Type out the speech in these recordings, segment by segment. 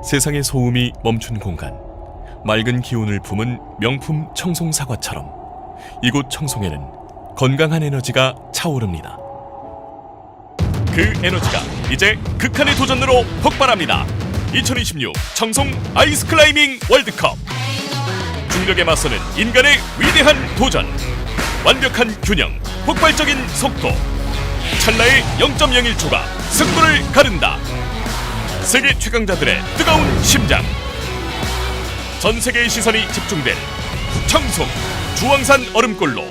세상의 소음이 멈춘 공간, 맑은 기운을 품은 명품 청송사과처럼 이곳 청송에는 건강한 에너지가 차오릅니다. 그 에너지가 이제 극한의 도전으로 폭발합니다. 2026 청송 아이스클라이밍 월드컵. 중력에 맞서는 인간의 위대한 도전. 완벽한 균형, 폭발적인 속도. 찰나의 0.01초가 승부를 가른다. 세계 최강자들의 뜨거운 심장. 전 세계의 시선이 집중된 청송 주황산 얼음골로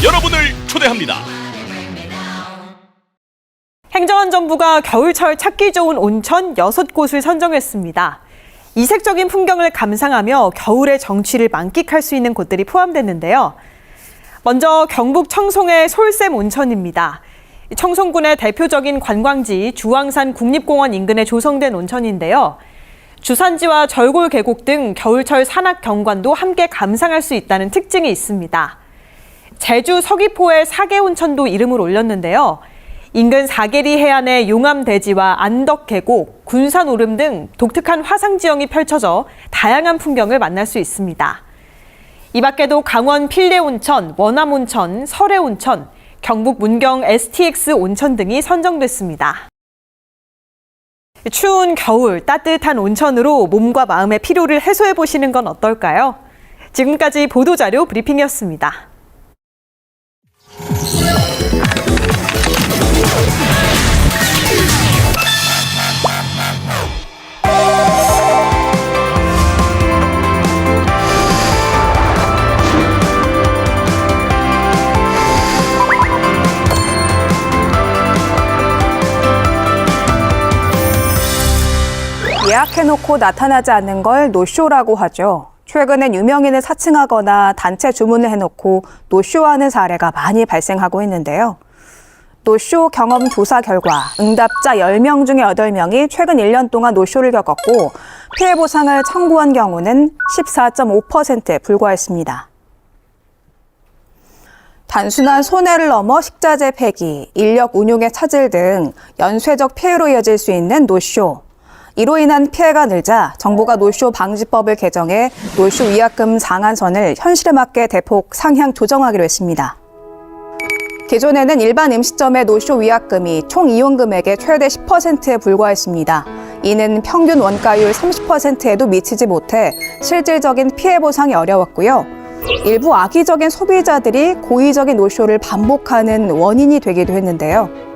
여러분을 초대합니다. 행정안전부가 겨울철 찾기 좋은 온천 6곳을 선정했습니다. 이색적인 풍경을 감상하며 겨울의 정취를 만끽할 수 있는 곳들이 포함됐는데요. 먼저 경북 청송의 솔샘 온천입니다. 청송군의 대표적인 관광지 주황산 국립공원 인근에 조성된 온천인데요. 주산지와 절골 계곡 등 겨울철 산악 경관도 함께 감상할 수 있다는 특징이 있습니다. 제주 서귀포의 사계온천도 이름을 올렸는데요. 인근 사계리 해안의 용암대지와 안덕계곡, 군산오름 등 독특한 화상지형이 펼쳐져 다양한 풍경을 만날 수 있습니다. 이 밖에도 강원 필레온천, 원암온천, 설해온천, 경북 문경 STX 온천 등이 선정됐습니다. 추운 겨울 따뜻한 온천으로 몸과 마음의 피로를 해소해 보시는 건 어떨까요? 지금까지 보도자료 브리핑이었습니다. 예약해놓고 나타나지 않는 걸 노쇼라고 하죠. 최근엔 유명인을 사칭하거나 단체 주문을 해놓고 노쇼하는 사례가 많이 발생하고 있는데요. 노쇼 경험 조사 결과 응답자 10명 중에 8명이 최근 1년 동안 노쇼를 겪었고 피해 보상을 청구한 경우는 14.5%에 불과했습니다. 단순한 손해를 넘어 식자재 폐기, 인력 운용의 차질 등 연쇄적 피해로 이어질 수 있는 노쇼. 이로 인한 피해가 늘자 정부가 노쇼 방지법을 개정해 노쇼 위약금 상한선을 현실에 맞게 대폭 상향 조정하기로 했습니다. 기존에는 일반 음식점의 노쇼 위약금이 총 이용 금액의 최대 10%에 불과했습니다. 이는 평균 원가율 30%에도 미치지 못해 실질적인 피해 보상이 어려웠고요. 일부 악의적인 소비자들이 고의적인 노쇼를 반복하는 원인이 되기도 했는데요.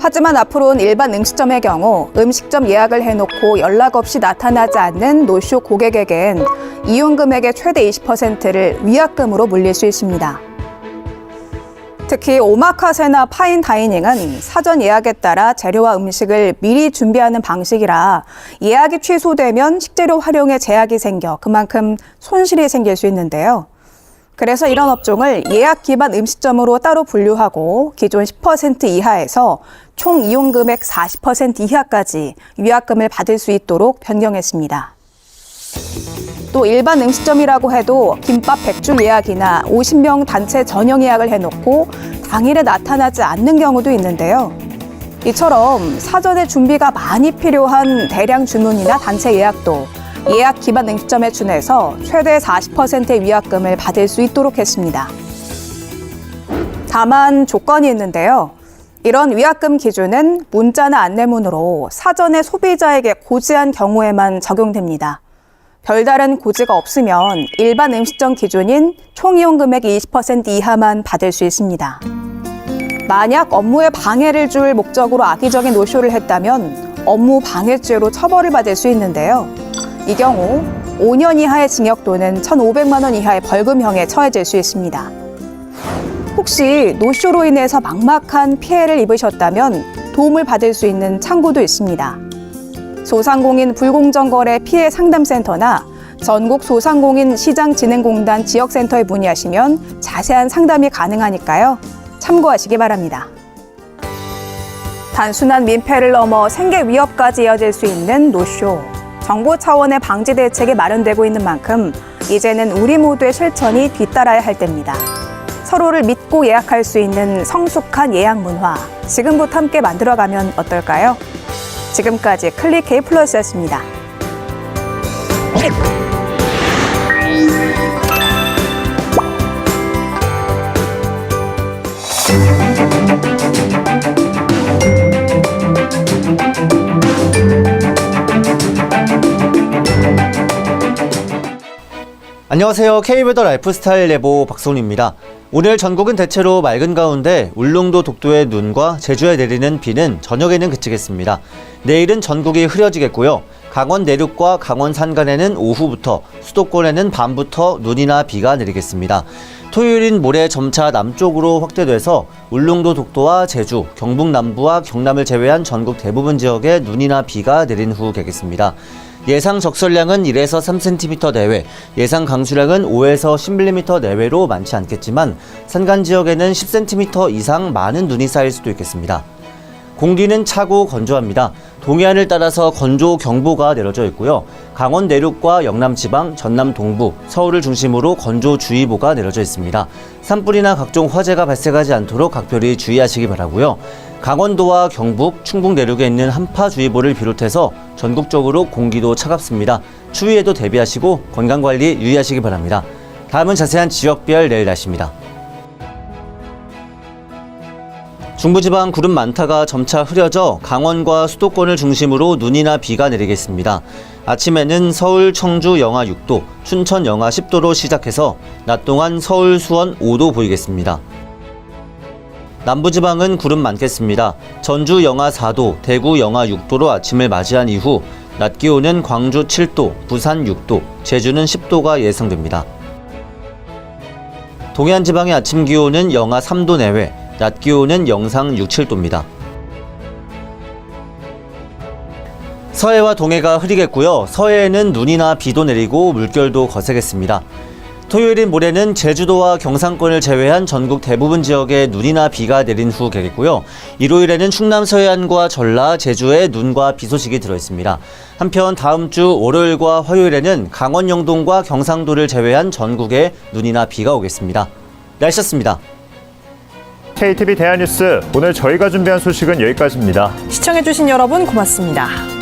하지만 앞으로는 일반 음식점의 경우 음식점 예약을 해놓고 연락 없이 나타나지 않는 노쇼 고객에겐 이용 금액의 최대 20%를 위약금으로 물릴 수 있습니다. 특히 오마카세나 파인 다이닝은 사전 예약에 따라 재료와 음식을 미리 준비하는 방식이라 예약이 취소되면 식재료 활용에 제약이 생겨 그만큼 손실이 생길 수 있는데요. 그래서 이런 업종을 예약 기반 음식점으로 따로 분류하고 기존 10% 이하에서 총 이용 금액 40% 이하까지 위약금을 받을 수 있도록 변경했습니다. 또 일반 음식점이라고 해도 김밥 100줄 예약이나 50명 단체 전용 예약을 해놓고 당일에 나타나지 않는 경우도 있는데요. 이처럼 사전에 준비가 많이 필요한 대량 주문이나 단체 예약도 예약 기반 음식점에 준해서 최대 40%의 위약금을 받을 수 있도록 했습니다. 다만 조건이 있는데요. 이런 위약금 기준은 문자나 안내문으로 사전에 소비자에게 고지한 경우에만 적용됩니다. 별다른 고지가 없으면 일반 음식점 기준인 총 이용 금액 20% 이하만 받을 수 있습니다. 만약 업무에 방해를 줄 목적으로 악의적인 노쇼를 했다면 업무 방해죄로 처벌을 받을 수 있는데요. 이 경우 5년 이하의 징역 또는 1,500만 원 이하의 벌금형에 처해질 수 있습니다. 혹시 노쇼로 인해서 막막한 피해를 입으셨다면 도움을 받을 수 있는 창구도 있습니다. 소상공인 불공정거래 피해 상담센터나 전국 소상공인 시장진흥공단 지역센터에 문의하시면 자세한 상담이 가능하니까요. 참고하시기 바랍니다. 단순한 민폐를 넘어 생계 위협까지 이어질 수 있는 노쇼. 정부 차원의 방지 대책이 마련되고 있는 만큼 이제는 우리 모두의 실천이 뒤따라야 할 때입니다. 서로를 믿고 예약할 수 있는 성숙한 예약 문화, 지금부터 함께 만들어가면 어떨까요? 지금까지 클릭 K+였습니다. 안녕하세요. K웨더 라이프스타일 예보 박성훈입니다. 오늘 전국은 대체로 맑은 가운데 울릉도 독도의 눈과 제주에 내리는 비는 저녁에는 그치겠습니다. 내일은 전국이 흐려지겠고요. 강원 내륙과 강원 산간에는 오후부터, 수도권에는 밤부터 눈이나 비가 내리겠습니다. 토요일인 모레 점차 남쪽으로 확대돼서 울릉도 독도와 제주, 경북 남부와 경남을 제외한 전국 대부분 지역에 눈이나 비가 내린 후 개겠습니다. 예상 적설량은 1에서 3cm 내외, 예상 강수량은 5에서 10mm 내외로 많지 않겠지만 산간 지역에는 10cm 이상 많은 눈이 쌓일 수도 있겠습니다. 공기는 차고 건조합니다. 동해안을 따라서 건조 경보가 내려져 있고요. 강원 내륙과 영남 지방, 전남 동부, 서울을 중심으로 건조주의보가 내려져 있습니다. 산불이나 각종 화재가 발생하지 않도록 각별히 주의하시기 바라고요. 강원도와 경북, 충북 내륙에 있는 한파주의보를 비롯해서 전국적으로 공기도 차갑습니다. 추위에도 대비하시고 건강관리 유의하시기 바랍니다. 다음은 자세한 지역별 내일 날씨입니다. 중부지방 구름 많다가 점차 흐려져 강원과 수도권을 중심으로 눈이나 비가 내리겠습니다. 아침에는 서울, 청주 영하 6도, 춘천 영하 10도로 시작해서 낮 동안 서울, 수원 5도 보이겠습니다. 남부지방은 구름 많겠습니다. 전주 영하 4도, 대구 영하 6도로 아침을 맞이한 이후 낮 기온은 광주 7도, 부산 6도, 제주는 10도가 예상됩니다. 동해안 지방의 아침 기온은 영하 3도 내외, 낮 기온은 영상 6, 7도입니다. 서해와 동해가 흐리겠고요. 서해에는 눈이나 비도 내리고 물결도 거세겠습니다. 토요일인 모레는 제주도와 경상권을 제외한 전국 대부분 지역에 눈이나 비가 내린 후 개겠고요. 일요일에는 충남 서해안과 전라, 제주에 눈과 비 소식이 들어있습니다. 한편 다음 주 월요일과 화요일에는 강원 영동과 경상도를 제외한 전국에 눈이나 비가 오겠습니다. 날씨였습니다. KTV 대한뉴스, 오늘 저희가 준비한 소식은 여기까지입니다. 시청해주신 여러분 고맙습니다.